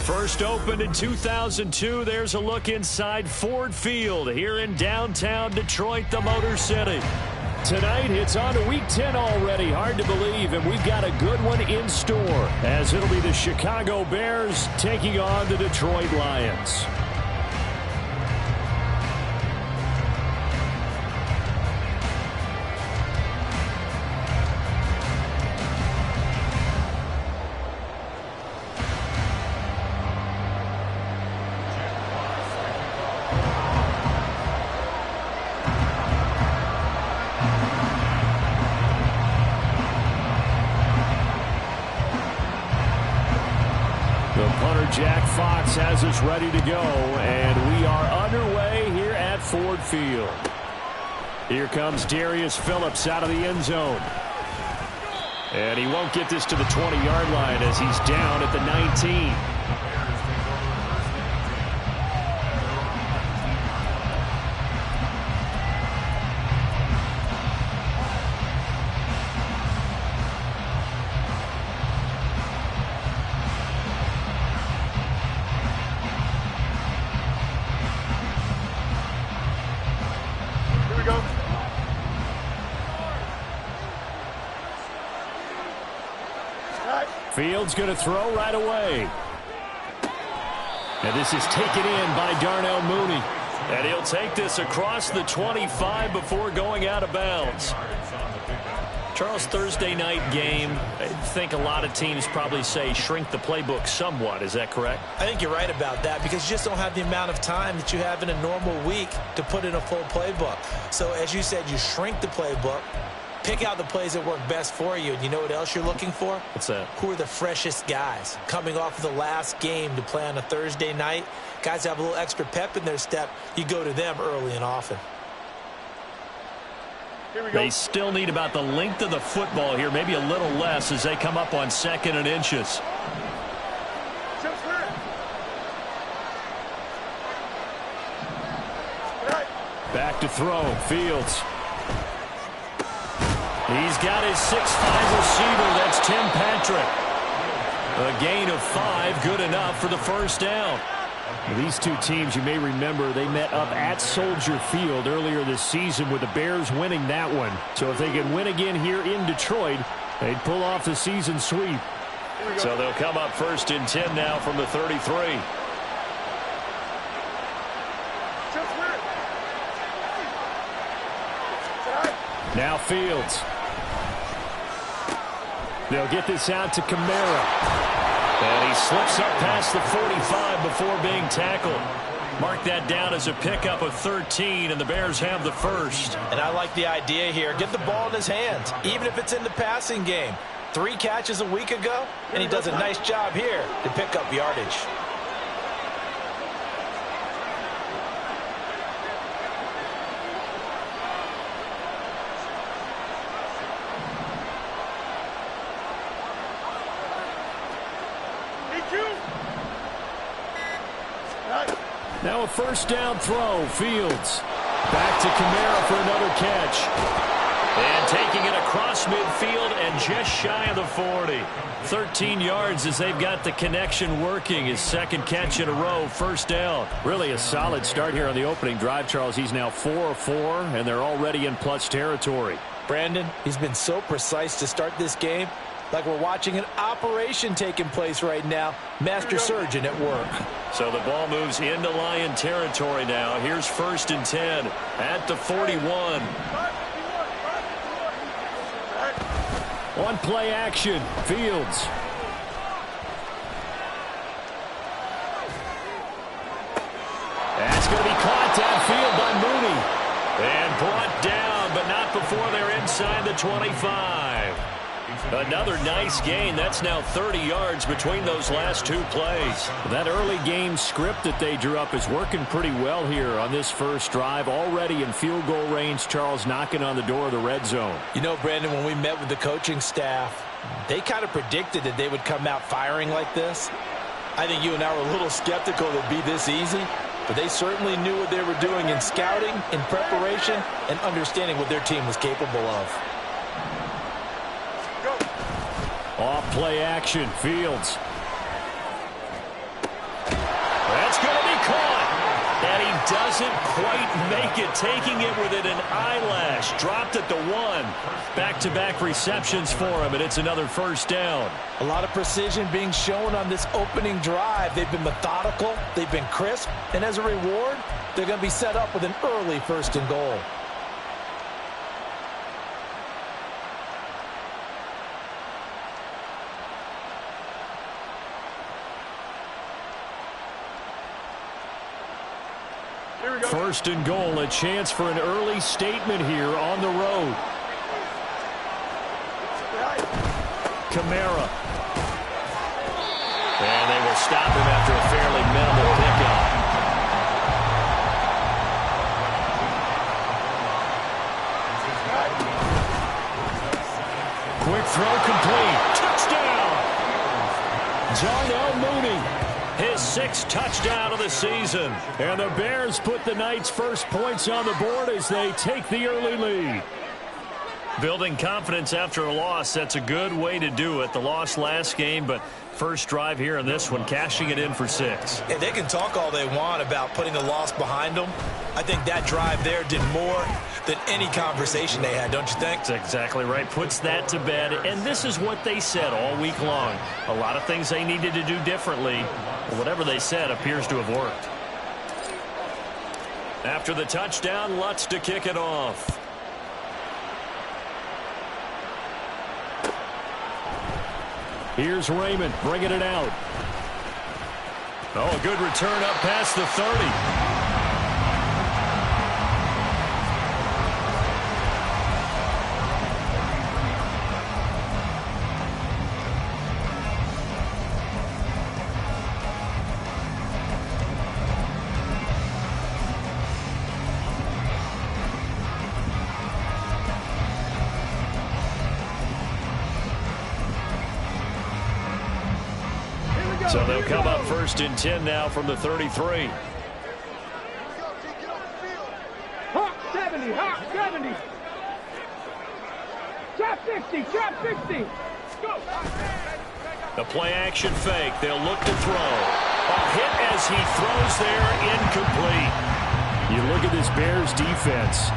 First opened in 2002, there's a look inside Ford Field here in downtown Detroit, the Motor City. Tonight, it's on to Week 10 already. Hard to believe, and we've got a good one in store, as it'll be the Chicago Bears taking on the Detroit Lions. Jack Fox has us ready to go, and we are underway here at Ford Field. Here comes Darius Phillips out of the end zone. And he won't get this to the 20-yard line as he's down at the 19. Fields going to throw right away. And this is taken in by Darnell Mooney. And he'll take this across the 25 before going out of bounds. Charles, Thursday night game, I think a lot of teams probably say shrink the playbook somewhat. Is that correct? I think you're right about that because you just don't have the amount of time that you have in a normal week to put in a full playbook. So as you said, you shrink the playbook. Pick out the plays that work best for you. And you know what else you're looking for? What's that? Who are the freshest guys coming off of the last game to play on a Thursday night? Guys have a little extra pep in their step. You go to them early and often. Here we go. They still need about the length of the football here, maybe a little less as they come up on 2nd and inches. Back to throw. Fields. He's got his 6'5" receiver. That's Tim Patrick. A gain of 5, good enough for the first down. These two teams, you may remember, they met up at Soldier Field earlier this season with the Bears winning that one. So if they can win again here in Detroit, they'd pull off the season sweep. So they'll come up 1st and 10 now from the 33. Now Fields. They'll get this out to Kamara. And he slips up past the 45 before being tackled. Mark that down as a pickup of 13, and the Bears have the first. And I like the idea here. Get the ball in his hands, even if it's in the passing game. 3 catches a week ago, and he does a nice job here to pick up yardage. Now a first down throw. Fields. Back to Kamara for another catch. And taking it across midfield and just shy of the 40. 13 yards as they've got the connection working. His 2nd catch in a row, first down. Really a solid start here on the opening drive, Charles. He's now 4 of 4, and they're already in plus territory. Brandon, he's been so precise to start this game. Like we're watching an operation taking place right now. Master surgeon at work. So the ball moves into Lion territory now. Here's 1st and 10 at the 41. On play action, Fields. That's going to be caught downfield by Mooney. And brought down, but not before they're inside the 25. Another nice gain. That's now 30 yards between those last 2 plays. That early game script that they drew up is working pretty well here on this first drive. Already in field goal range, Charles knocking on the door of the red zone. You know, Brandon, when we met with the coaching staff, they kind of predicted that they would come out firing like this. I think you and I were a little skeptical that it'd be this easy, but they certainly knew what they were doing in scouting, in preparation, and understanding what their team was capable of. Off play action, Fields. It's going to be caught. And he doesn't quite make it, taking it within an eyelash. Dropped at the 1. Back-to-back receptions for him, and it's another first down. A lot of precision being shown on this opening drive. They've been methodical, they've been crisp, and as a reward, they're going to be set up with an early 1st and goal. First and goal, a chance for an early statement here on the road. Kamara. And they will stop him after a fairly minimal pickup. Quick throw complete. Touchdown! Darnell Mooney. His 6th touchdown of the season. And the Bears put the Knights' first points on the board as they take the early lead. Building confidence after a loss, that's a good way to do it. The loss last game, but first drive here in this one, cashing it in for 6. Yeah, they can talk all they want about putting a loss behind them. I think that drive there did more than any conversation they had, don't you think? That's exactly right. Puts that to bed. And this is what they said all week long. A lot of things they needed to do differently. Whatever they said appears to have worked. After the touchdown, Lutz to kick it off. Here's Raymond bringing it out. Oh, a good return up past the 30. So they'll come up 1st and 10 now from the 33. Hawk 70, Hawk 70. Trap 60, trap 60. Go. The play action fake. They'll look to throw. A hit as he throws there, incomplete. You look at this Bears defense.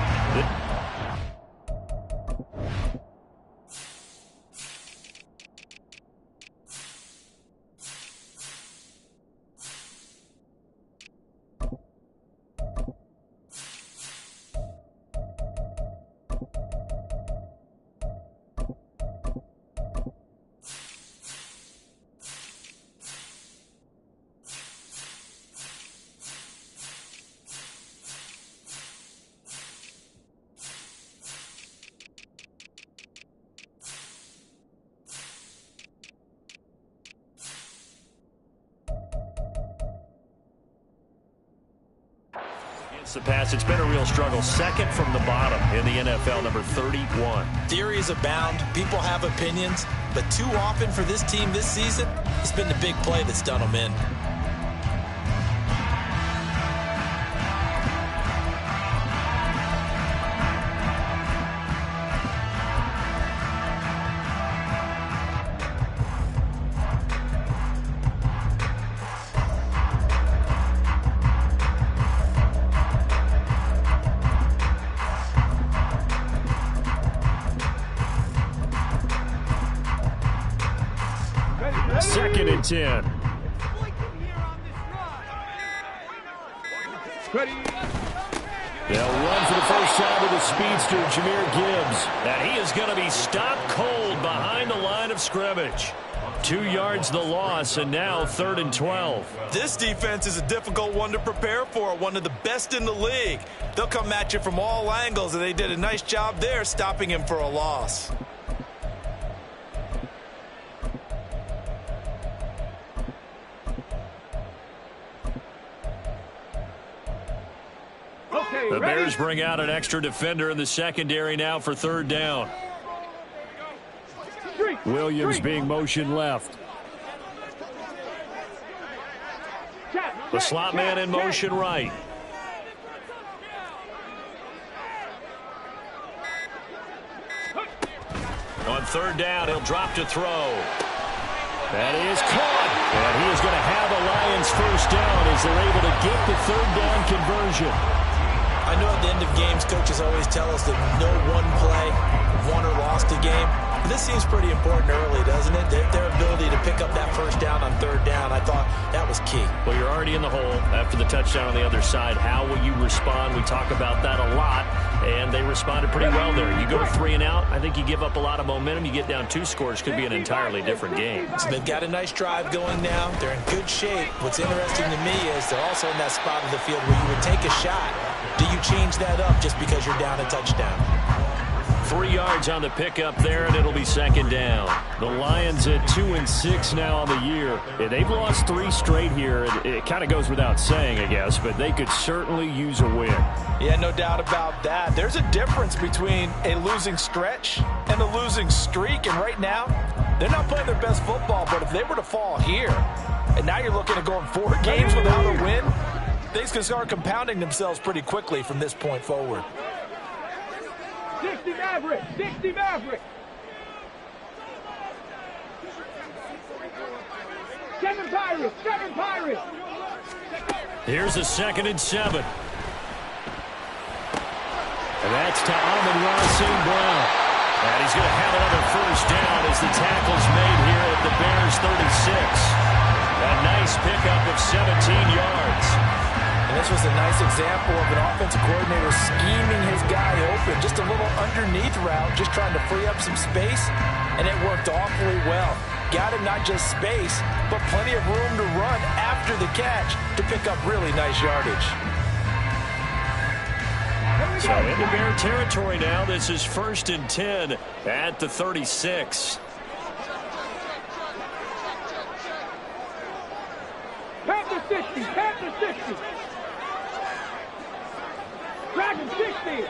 The pass, it's been a real struggle. 2nd from the bottom in the NFL, number 31. Theories abound. People have opinions. But too often for this team this season, it's been the big play that's done them in. Second and 10. They'll run for the first time with the speedster, Jahmyr Gibbs. And he is going to be stopped cold behind the line of scrimmage. 2 yards the loss, and now 3rd and 12. This defense is a difficult one to prepare for, one of the best in the league. They'll come at you from all angles, and they did a nice job there stopping him for a loss. The Bears bring out an extra defender in the secondary now for 3rd down. Williams being motion left. The slot man in motion right. On 3rd down, he'll drop to throw. That is caught. And he is going to have a Lions first down as they're able to get the third down conversion. I know at the end of games, coaches always tell us that no one play won or lost a game. But this seems pretty important early, doesn't it? Their ability to pick up that first down on third down, I thought that was key. Well, you're already in the hole after the touchdown on the other side. How will you respond? We talk about that a lot, and they responded pretty well there. You go 3 and out, I think you give up a lot of momentum. You get down 2 scores, could be an entirely different game. So they've got a nice drive going now. They're in good shape. What's interesting to me is they're also in that spot of the field where you would take a shot. Do you change that up just because you're down a touchdown? 3 yards on the pickup there, and it'll be second down. The Lions at 2-6 now on the year. They've lost 3 straight here. It kind of goes without saying, I guess, but they could certainly use a win. Yeah, no doubt about that. There's a difference between a losing stretch and a losing streak, and right now, they're not playing their best football, but if they were to fall here, and now you're looking at going 4 games without a win, things can start compounding themselves pretty quickly from this point forward. 60 Maverick! 60 Maverick! 7 Pirates! 7 Pirates! Here's a 2nd and 7. And that's to Amon-Ra St. Brown. And he's going to have another first down as the tackle's made here at the Bears 36. A nice pickup of 17 yards. And this was a nice example of an offensive coordinator scheming his guy open. Just a little underneath route, just trying to free up some space, and it worked awfully well. Got him not just space, but plenty of room to run after the catch to pick up really nice yardage. So into Bear territory now. This is 1st and 10 at the 36. Panther 60! Panther 60! Dragon 60!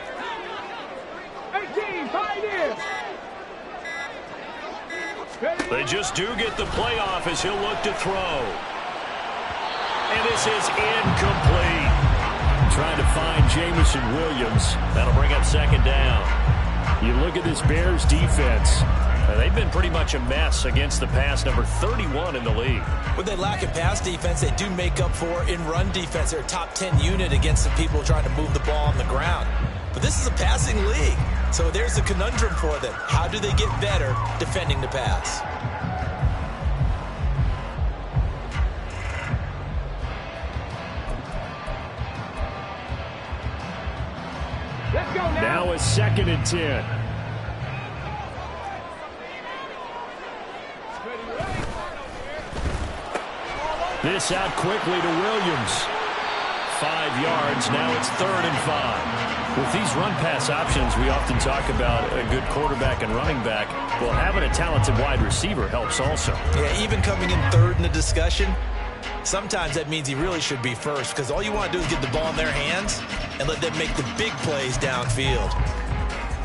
18! Pioneer! They just do get the playoff as he'll look to throw. And this is incomplete. Trying to find Jameson Williams. That'll bring up 2nd down. You look at this Bears defense. They've been pretty much a mess against the pass, number 31 in the league. With their lack of pass defense, they do make up for in run defense. They're a top 10 unit against the people trying to move the ball on the ground. But this is a passing league, so there's a conundrum for them. How do they get better defending the pass? Let's go now! Now a 2nd and 10. This out quickly to Williams. 5 yards. Now it's 3rd and 5. With these run-pass options, we often talk about a good quarterback and running back. Well, having a talented wide receiver helps also. Yeah, even coming in 3rd in the discussion, sometimes that means he really should be first, because all you want to do is get the ball in their hands and let them make the big plays downfield.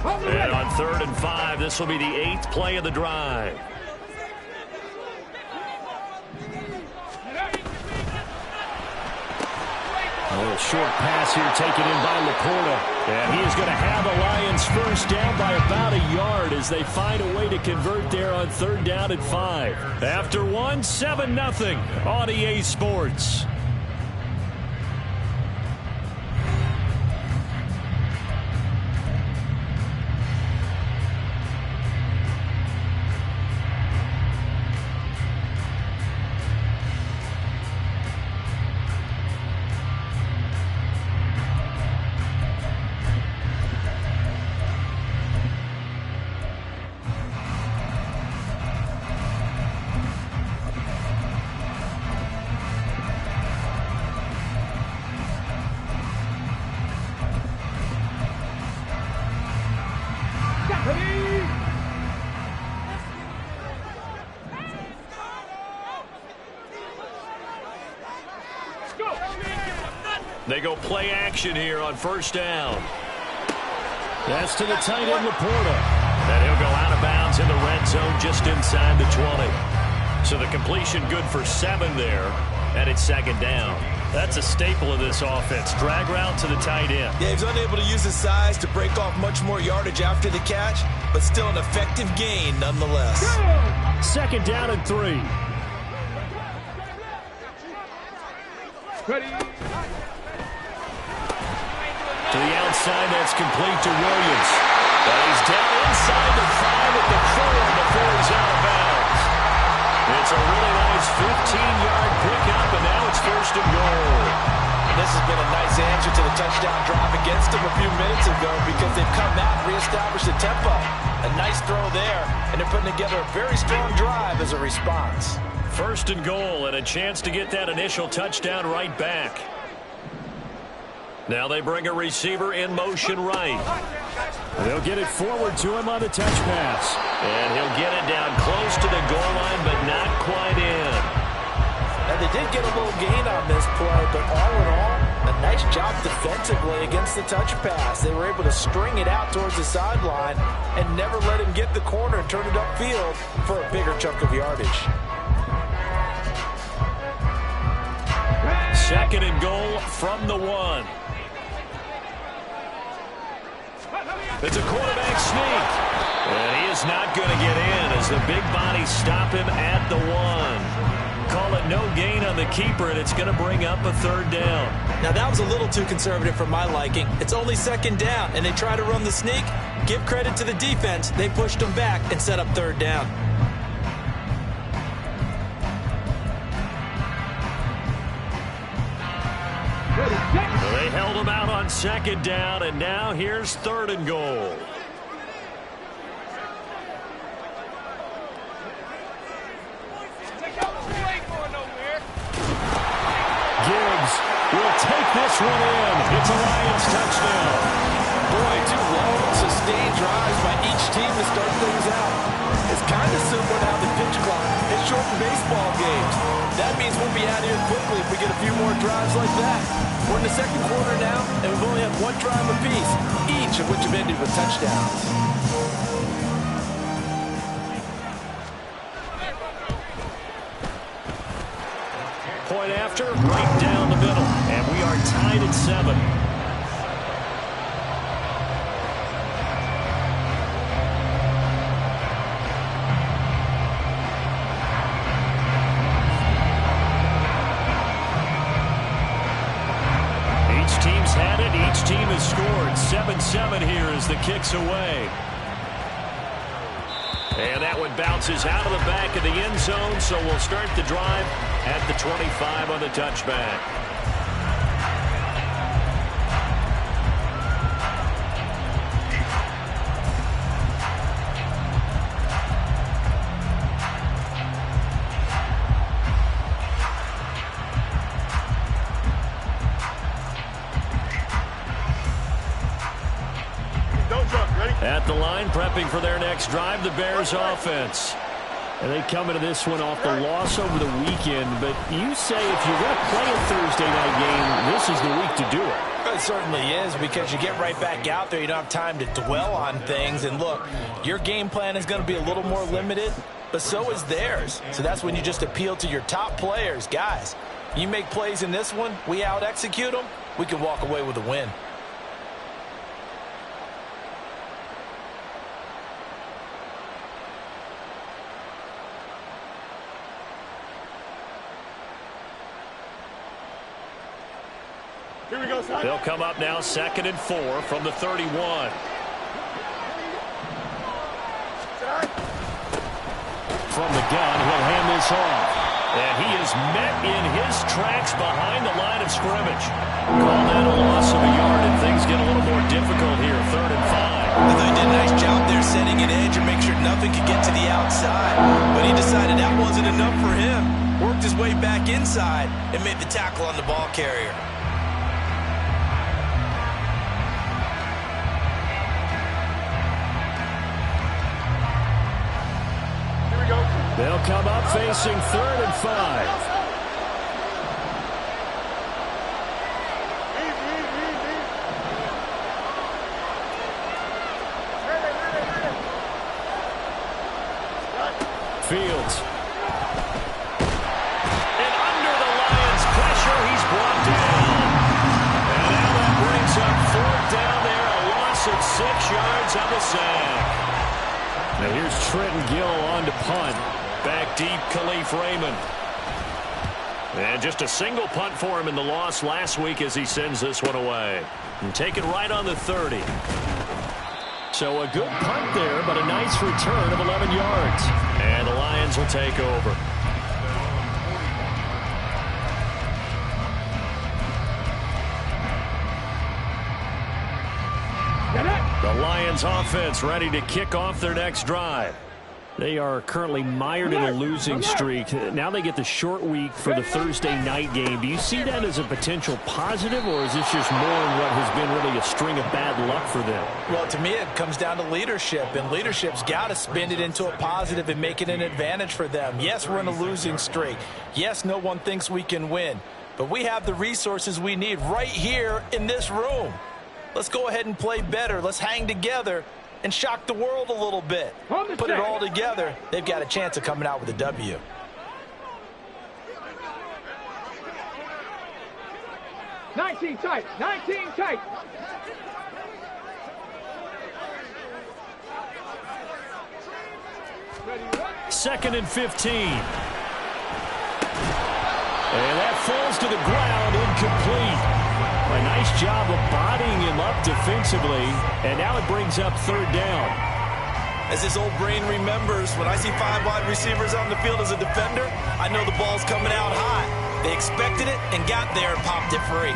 And on 3rd and 5, this will be the 8th play of the drive. A little short pass here taken in by Laporta. And he is going to have the Lions first down by about a yard as they find a way to convert there on 3rd down and 5. After 1, 7-0 on EA Sports. They go play action here on 1st down. That's to the tight end, Laporta. And he'll go out of bounds in the red zone just inside the 20. So the completion good for 7 there, and it's 2nd down. That's a staple of this offense. Drag route to the tight end. Yeah, he's unable to use his size to break off much more yardage after the catch, but still an effective gain nonetheless. 2nd down and 3. Ready. To the outside, that's complete to Williams. But he's down inside the 5 at the 4 before he's out of bounds. It's a really nice 15-yard pickup, and now it's 1st and goal. This has been a nice answer to the touchdown drive against them a few minutes ago because they've come out and reestablished the tempo. A nice throw there, and they're putting together a very strong drive as a response. 1st and goal, and a chance to get that initial touchdown right back. Now they bring a receiver in motion right. They'll get it forward to him on the touch pass. And he'll get it down close to the goal line, but not quite in. Now they did get a little gain on this play, but all in all, a nice job defensively against the touch pass. They were able to string it out towards the sideline and never let him get the corner and turn it upfield for a bigger chunk of yardage. 2nd and goal from the 1. It's a quarterback sneak. And he is not going to get in as the big bodies stop him at the 1. Call it no gain on the keeper, and it's going to bring up a 3rd down. Now, that was a little too conservative for my liking. It's only 2nd down, and they try to run the sneak. Give credit to the defense. They pushed them back and set up 3rd down. They held him out on 2nd down, and now here's 3rd and goal. Gibbs will take this one in. It's a Lions touchdown. Boy, 2 long, sustained drives by each team to start things out. It's kind of similar to how the pitch clock has shortened baseball games. That means we'll be out here quickly if we get a few more drives like that. We're in the 2nd quarter now, and we've only had 1 drive apiece, each of which have ended with touchdowns. Point after, right down the middle. And we are tied at 7. Each team's had it. Each team has scored. 7-7 here as the kick's away. And that one bounces out of the back of the end zone, so we'll start the drive at the 25 on the touchback. At the line, prepping for their next drive, the Bears offense. And they come into this one off the loss over the weekend. But you say if you're going to play a Thursday night game, this is the week to do it. It certainly is, because you get right back out there. You don't have time to dwell on things. And look, your game plan is going to be a little more limited, but so is theirs. So that's when you just appeal to your top players. Guys, you make plays in this one, we out-execute them, we can walk away with a win. Here we go, son. They'll come up now 2nd and 4 from the 31. From the gun, he'll hand this off. And he is met in his tracks behind the line of scrimmage. Call that a loss of a yard, and things get a little more difficult here, 3rd and 5. I thought he did a nice job there setting an edge and make sure nothing could get to the outside. But he decided that wasn't enough for him. Worked his way back inside and made the tackle on the ball carrier. They'll come up facing 3rd and 5. Fields. And under the Lions' pressure, he's brought down. And now that brings up 4th down there, a loss of 6 yards on the sack. Now here's Trenton Gill on to punt. Back deep, Khalif Raymond. And just a single punt for him in the loss last week as he sends this one away. And take it right on the 30. So a good punt there, but a nice return of 11 yards. And the Lions will take over. The Lions offense ready to kick off their next drive. They are currently mired in a losing streak. Now they get the short week for the Thursday night game. Do you see that as a potential positive, or is this just more in what has been really a string of bad luck for them? Well, to me, it comes down to leadership, and leadership's got to spin it into a positive and make it an advantage for them. Yes, we're in a losing streak. Yes, no one thinks we can win, but we have the resources we need right here in this room. Let's go ahead and play better. Let's hang together and shock the world a little bit. Put it all together, they've got a chance of coming out with a W. Nineteen tight. 19 tight. Second and 15. And that falls to the ground, incomplete. A nice job of bodying him up defensively, and now it brings up third down. As this old brain remembers, when I see 5 wide receivers on the field as a defender, I know the ball's coming out high. They expected it and got there and popped it free.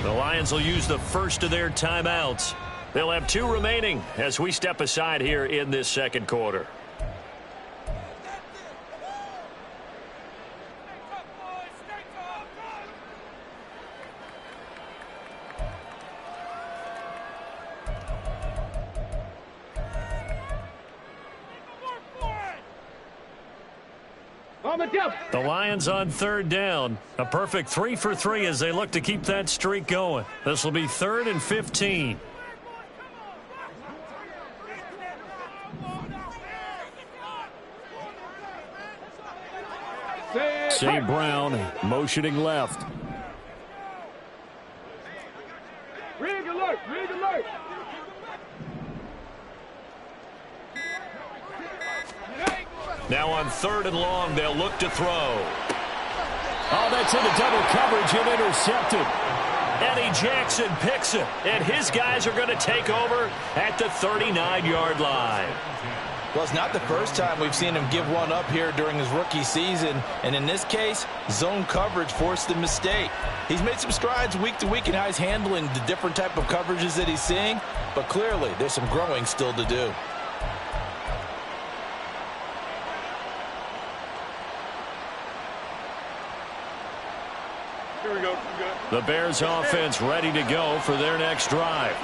The Lions will use the first of their timeouts. They'll have 2 remaining as we step aside here in this second quarter. The Lions on third down. A perfect 3 for 3 as they look to keep that streak going. This will be 3rd and 15. St. Brown motioning left. Rig alert. Rig alert. Now on 3rd and long, they'll look to throw. Oh, that's into double coverage and intercepted. Eddie Jackson picks it, and his guys are going to take over at the 39-yard line. Well, it's not the first time we've seen him give one up here during his rookie season, and in this case, zone coverage forced the mistake. He's made some strides week to week in how he's handling the different type of coverages that he's seeing, but clearly there's some growing still to do. Here we go. The Bears offense ready to go for their next drive.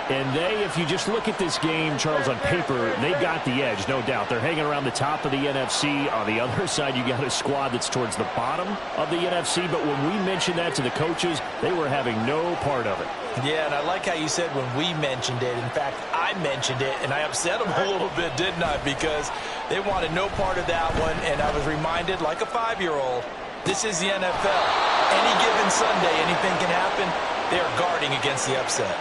And if you just look at this game, Charles, on paper, they've got the edge, no doubt. They're hanging around the top of the NFC. On the other side, you got a squad that's towards the bottom of the NFC. But when we mentioned that to the coaches, they were having no part of it. Yeah, and I like how you said when we mentioned it. In fact, I mentioned it, and I upset them a little bit, didn't I? Because they wanted no part of that one, and I was reminded, like a 5-year-old, this is the NFL. Any given Sunday, anything can happen. They are guarding against the upset.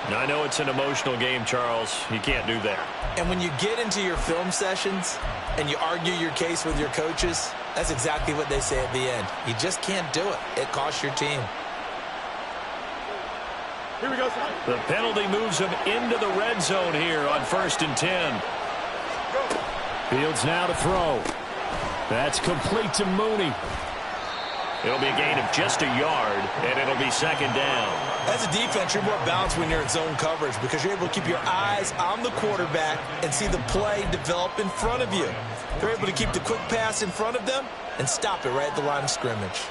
Now, I know it's an emotional game, Charles. You can't do that. And when you get into your film sessions and you argue your case with your coaches, that's exactly what they say at the end. You just can't do it. It costs your team. Here we go, son. The penalty moves him into the red zone here on 1st and 10. Fields now to throw. That's complete to Mooney. It'll be a gain of just a yard, and it'll be 2nd down. As a defense, you're more balanced when you're in zone coverage because you're able to keep your eyes on the quarterback and see the play develop in front of you. They're able to keep the quick pass in front of them and stop it right at the line of scrimmage.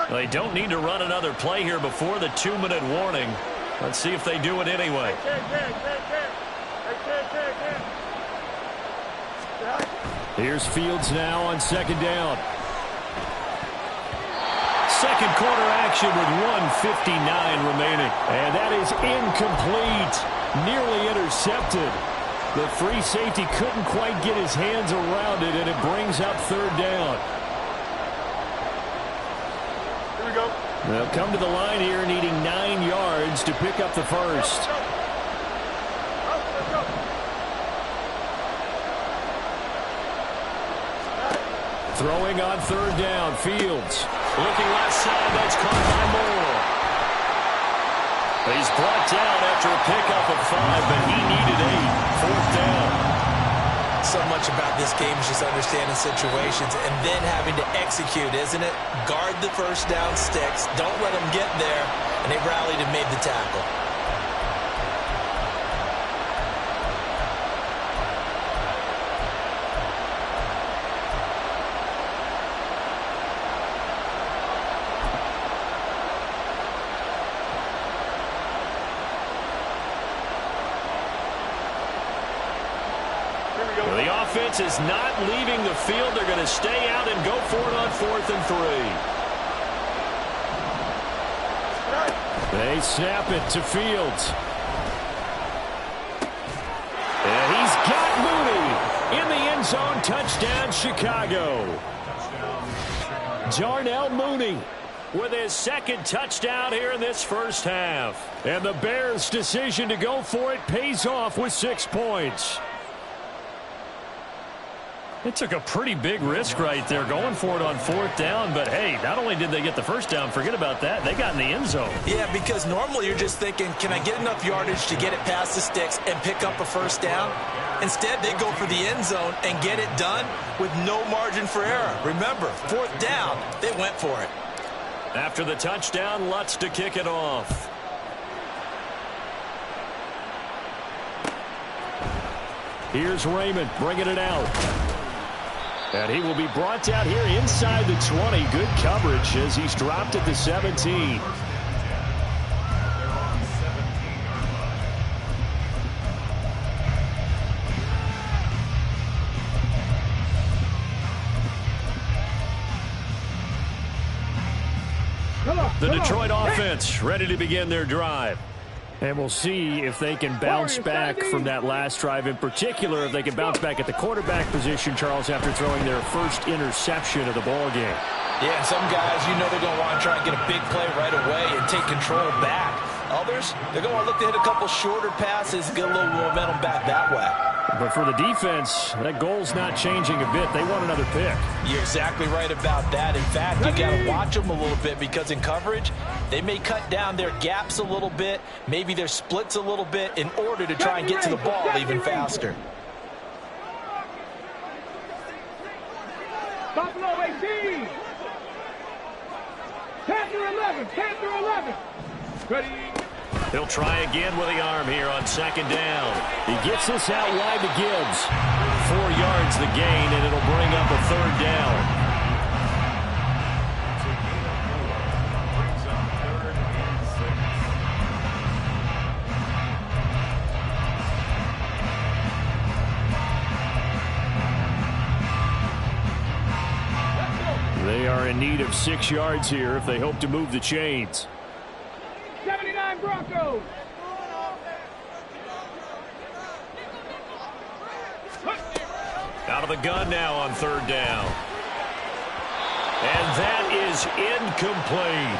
They don't need to run another play here before the 2-minute warning. Let's see if they do it anyway. Here's Fields now on second down. Second quarter action with 1:59 remaining. And that is incomplete. Nearly intercepted. The free safety couldn't quite get his hands around it, and it brings up third down. Here we go. They'll come to the line here needing 9 yards to pick up the first. Throwing on third down, Fields. Looking left side, that's caught by Moore. He's brought down after a pickup of 5, but he needed 8. Fourth down. So much about this game is just understanding situations and then having to execute, isn't it? Guard the first down sticks. Don't let them get there. And they rallied and made the tackle. The offense is not leaving the field. They're going to stay out and go for it on 4th and 3. They snap it to Fields. And he's got Mooney in the end zone. Touchdown, Chicago. Darnell Mooney with his second touchdown here in this first half. And the Bears' decision to go for it pays off with 6 points. They took a pretty big risk right there going for it on 4th down, but hey, not only did they get the first down, forget about that, they got in the end zone. Yeah, because normally you're just thinking, can I get enough yardage to get it past the sticks and pick up a first down? Instead, they go for the end zone and get it done with no margin for error. Remember, 4th down, they went for it. After the touchdown, Lutz to kick it off. Here's Raymond bringing it out. And he will be brought down here inside the 20. Good coverage as he's dropped at the 17. The Detroit offense ready to begin their drive. And we'll see if they can bounce back from that last drive, in particular if they can bounce back at the quarterback position, Charles, after throwing their first interception of the ball game. Yeah, and some guys, you know they're going to want to try and get a big play right away and take control back. Others, they're going to want to look to hit a couple shorter passes, get a little momentum back that way. But for the defense, that goal's not changing a bit. They want another pick. You're exactly right about that. In fact, you got to watch them a little bit because in coverage, they may cut down their gaps a little bit, maybe their splits a little bit in order to try and get to the ball even faster. Buffalo 18. Panther 11. Panther 11. Ready. He'll try again with the arm here on second down. He gets this out wide to Gibbs. 4 yards the gain, and it'll bring up a third down. They are in need of 6 yards here if they hope to move the chains. 79 Broncos. Out of the gun now on third down. And that is incomplete.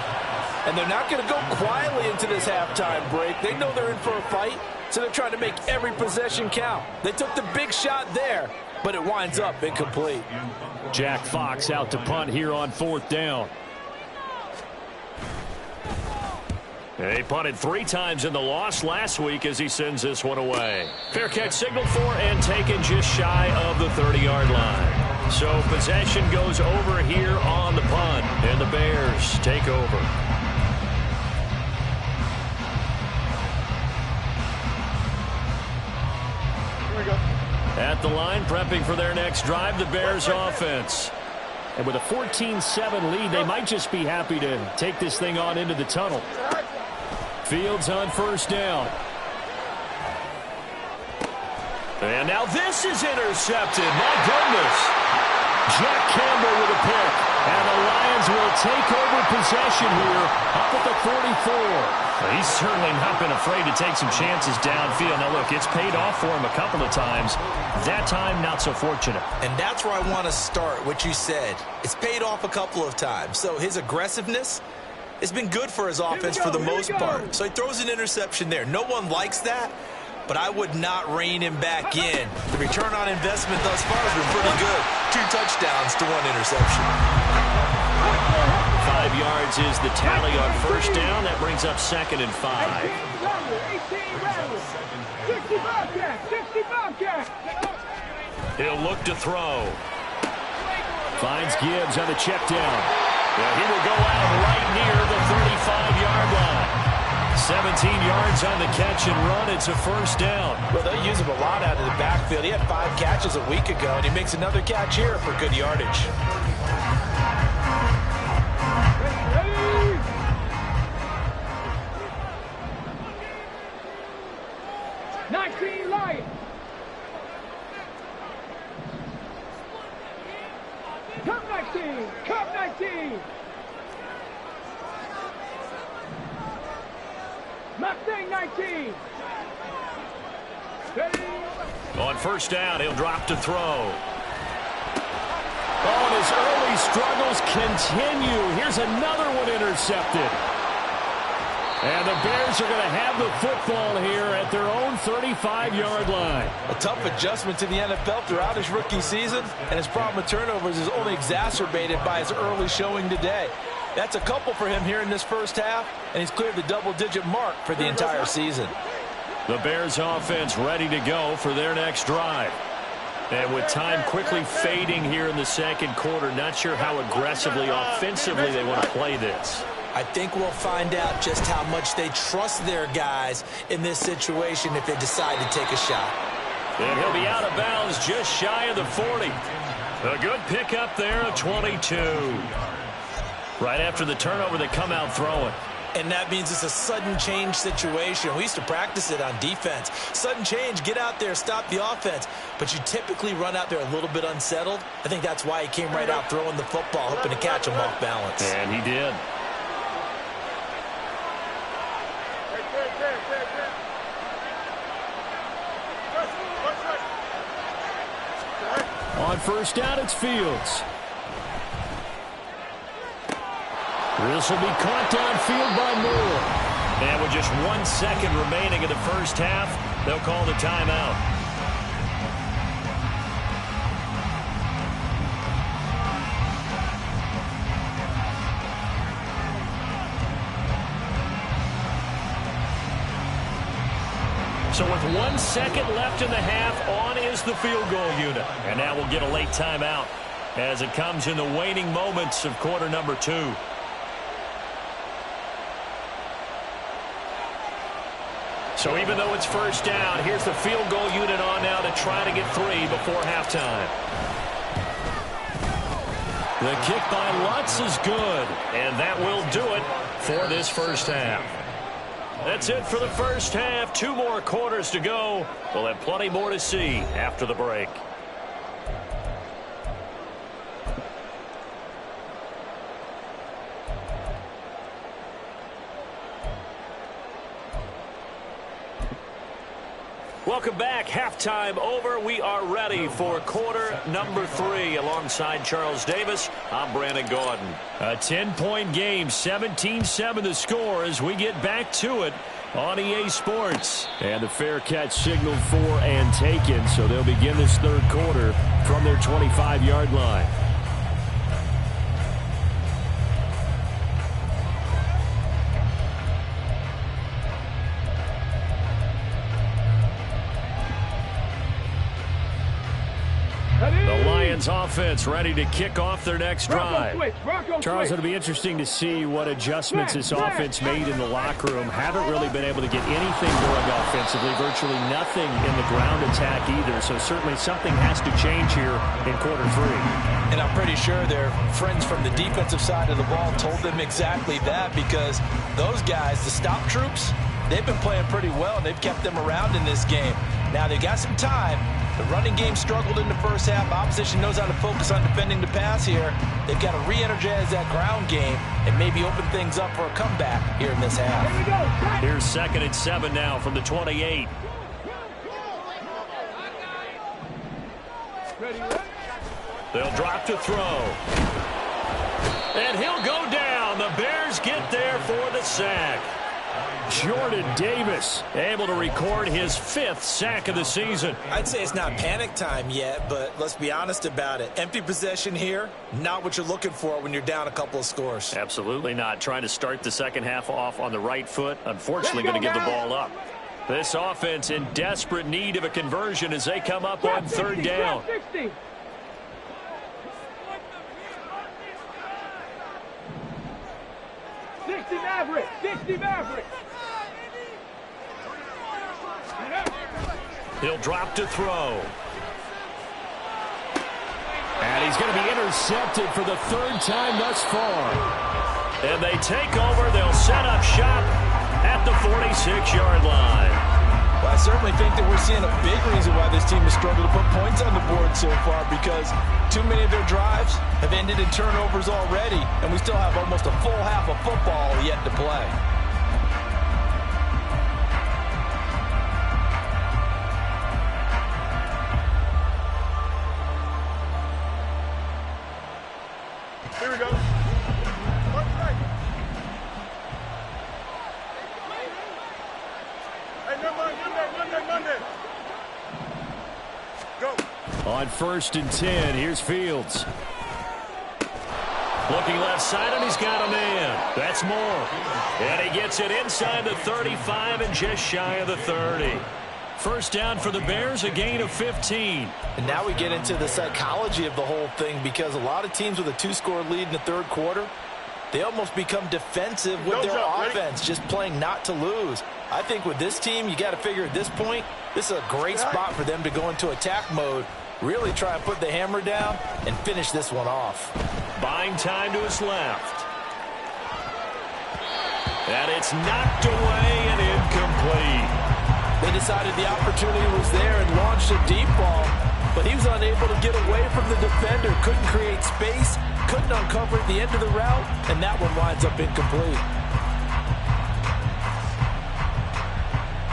And they're not going to go quietly into this halftime break. They know they're in for a fight, so they're trying to make every possession count. They took the big shot there, but it winds up incomplete. Jack Fox out to punt here on fourth down. He punted 3 times in the loss last week as he sends this one away. Fair catch signaled for and taken just shy of the 30-yard line. So possession goes over here on the punt, and the Bears take over. Here we go. At the line, prepping for their next drive, the Bears offense. And with a 14-7 lead, they might just be happy to take this thing on into the tunnel. Fields on first down. And now this is intercepted. My goodness. Jack Campbell with a pick. And the Lions will take over possession here up at the 44. He's certainly not been afraid to take some chances downfield. Now, look, it's paid off for him a couple of times. That time, not so fortunate. And that's where I want to start, what you said. It's paid off a couple of times. So his aggressiveness has been good for his offense for the most part. So he throws an interception there. No one likes that, but I would not rein him back in. The return on investment thus far has been pretty good. 2 touchdowns to 1 interception. 5 yards is the tally on first down. That brings up 2nd and 5. 60 Bobcats. He'll look to throw. Finds Gibbs on the check down. Yeah, he will go out right near the 35-yard line. 17 yards on the catch and run. It's a first down. Well, they use him a lot out of the backfield. He had 5 catches a week ago, and he makes another catch here for good yardage. 19 Lions. Cup 19. Cup 19. Mustang 19. On first down, he'll drop to throw. Oh, and his early struggles continue. Here's another one intercepted. And the Bears are going to have the football here at their own 35-yard line. A tough adjustment to the NFL throughout his rookie season, and his problem with turnovers is only exacerbated by his early showing today. That's a couple for him here in this first half, and he's cleared the double-digit mark for the entire season. The Bears offense ready to go for their next drive. And with time quickly fading here in the second quarter, not sure how aggressively, offensively they want to play this. I think we'll find out just how much they trust their guys in this situation if they decide to take a shot. And he'll be out of bounds just shy of the 40. A good pickup there of 22. Right after the turnover, they come out throwing. And that means it's a sudden change situation. We used to practice it on defense. Sudden change, get out there, stop the offense. But you typically run out there a little bit unsettled. I think that's why he came right out throwing the football, hoping to catch him off balance. And he did. On first down, it's Fields. This will be caught downfield by Moore. And with just 1 second remaining in the first half, they'll call the timeout. So with 1 second left in the half, on is the field goal unit. And now we'll get a late timeout as it comes in the waning moments of quarter number 2. So even though it's first down, here's the field goal unit on now to try to get 3 before halftime. The kick by Lutz is good, and that will do it for this first half. That's it for the first half. 2 more quarters to go. We'll have plenty more to see after the break. Welcome back. Halftime over. We are ready for quarter number 3. Alongside Charles Davis, I'm Brandon Gaudin. A 10-point game, 17-7 the score as we get back to it on EA Sports. And the fair catch signaled for and taken, so they'll begin this third quarter from their 25-yard line. Offense ready to kick off their next drive. Charles, it'll be interesting to see what adjustments this offense made in the locker room. Haven't really been able to get anything going offensively, virtually nothing in the ground attack either. So certainly something has to change here in quarter 3. And I'm pretty sure their friends from the defensive side of the ball told them exactly that, because those guys, the stop troops, they've been playing pretty well, and they've kept them around in this game. Now, they've got some time. The running game struggled in the first half. Opposition knows how to focus on defending the pass here. They've got to re-energize that ground game and maybe open things up for a comeback here in this half. Here we go. Here's 2nd and 7 now from the 28. They'll drop to throw. And he'll go down. The Bears get there for the sack. Jordan Davis able to record his 5th sack of the season. I'd say it's not panic time yet, but let's be honest about it. Empty possession here, not what you're looking for when you're down a couple of scores. Absolutely not. Trying to start the second half off on the right foot. Unfortunately, going to give the ball up. This offense in desperate need of a conversion as they come up on 3rd down. 60. Maverick. 60 Maverick. He'll drop to throw. And he's going to be intercepted for the 3rd time thus far. And they take over. They'll set up shop at the 46-yard line. Well, I certainly think that we're seeing a big reason why this team has struggled to put points on the board so far, because too many of their drives have ended in turnovers already, and we still have almost a full half of football yet to play. Here we go. Hey, Monday. Go. On 1st and 10, here's Fields. Looking left side, and he's got a man. That's Moore. And he gets it inside the 35 and just shy of the 30. First down for the Bears, a gain of 15. And now we get into the psychology of the whole thing, because a lot of teams with a 2-score lead in the 3rd quarter, they almost become defensive with their offense, just playing not to lose. I think with this team, you got to figure at this point, this is a great spot for them to go into attack mode, really try and put the hammer down and finish this one off. Buying time to his left. And it's knocked away and incomplete. They decided the opportunity was there and launched a deep ball, but he was unable to get away from the defender, couldn't create space, couldn't uncover at the end of the route, and that one winds up incomplete.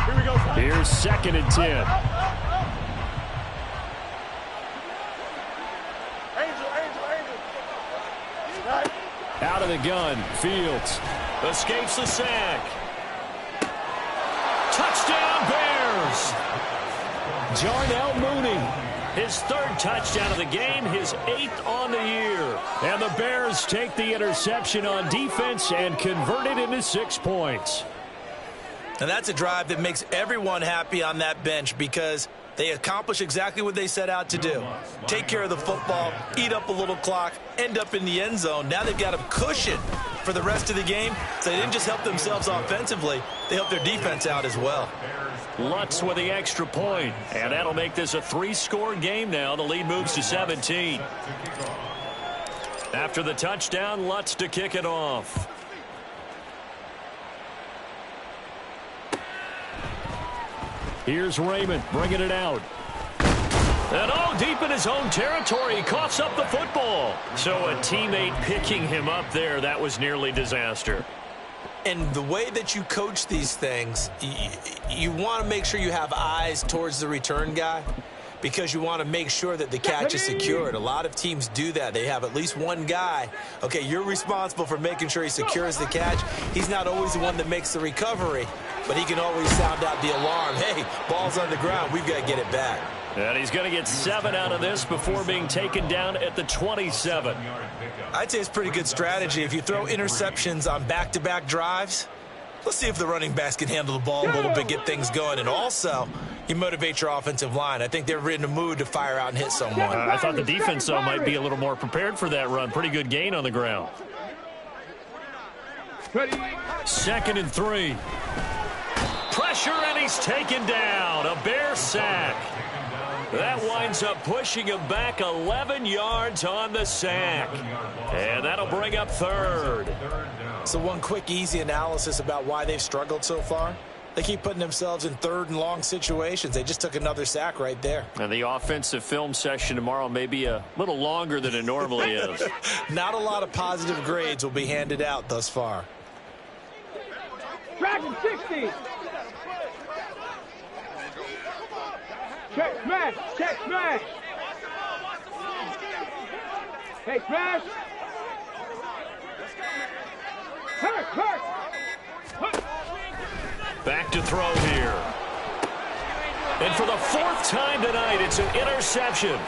Here we go. Here's 2nd and 10. Out of the gun, Fields escapes the sack. Touchdown, Bears! Jarnell Mooney, his 3rd touchdown of the game, his 8th on the year. And the Bears take the interception on defense and convert it into 6 points. And that's a drive that makes everyone happy on that bench, because they accomplish exactly what they set out to do. Take care of the football, eat up a little clock, end up in the end zone. Now they've got a cushion for the rest of the game, so they didn't just help themselves offensively, they helped their defense out as well. Lutz with the extra point, and that'll make this a 3-score game now. The lead moves to 17. After the touchdown, Lutz to kick it off. Here's Raymond bringing it out. And deep in his own territory, he coughs up the football. So a teammate picking him up there, that was nearly disaster. And the way that you coach these things, you want to make sure you have eyes towards the return guy, because you want to make sure that the catch is secured. A lot of teams do that. They have at least one guy. Okay, you're responsible for making sure he secures the catch. He's not always the one that makes the recovery, but he can always sound out the alarm. Hey, ball's on the ground. We've got to get it back. And he's going to get 7 out of this before being taken down at the 27. I'd say it's pretty good strategy. If you throw interceptions on back-to-back drives, let's see if the running backs can handle the ball a little bit, get things going. And also, you motivate your offensive line. I think they're in a mood to fire out and hit someone. I thought the defense, though, might be a little more prepared for that run. Pretty good gain on the ground. 2nd and 3. Pressure, and he's taken down. A Bear sack. That winds up pushing him back 11 yards on the sack. And that'll bring up 3rd. So one quick, easy analysis about why they've struggled so far. They keep putting themselves in third and long situations. They just took another sack right there. And the offensive film session tomorrow may be a little longer than it normally is. Not a lot of positive grades will be handed out thus far. Dragon 60. Check smash. Check smash. Hey, smash. Hurt, hurt. Back to throw here. And for the fourth time tonight, it's an interception.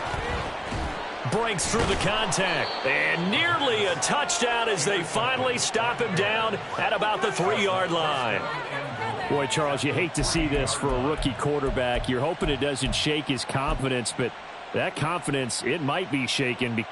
Breaks through the contact. And nearly a touchdown as they finally stop him down at about the 3-yard line. Boy, Charles, you hate to see this for a rookie quarterback. You're hoping it doesn't shake his confidence, but that confidence, it might be shaken.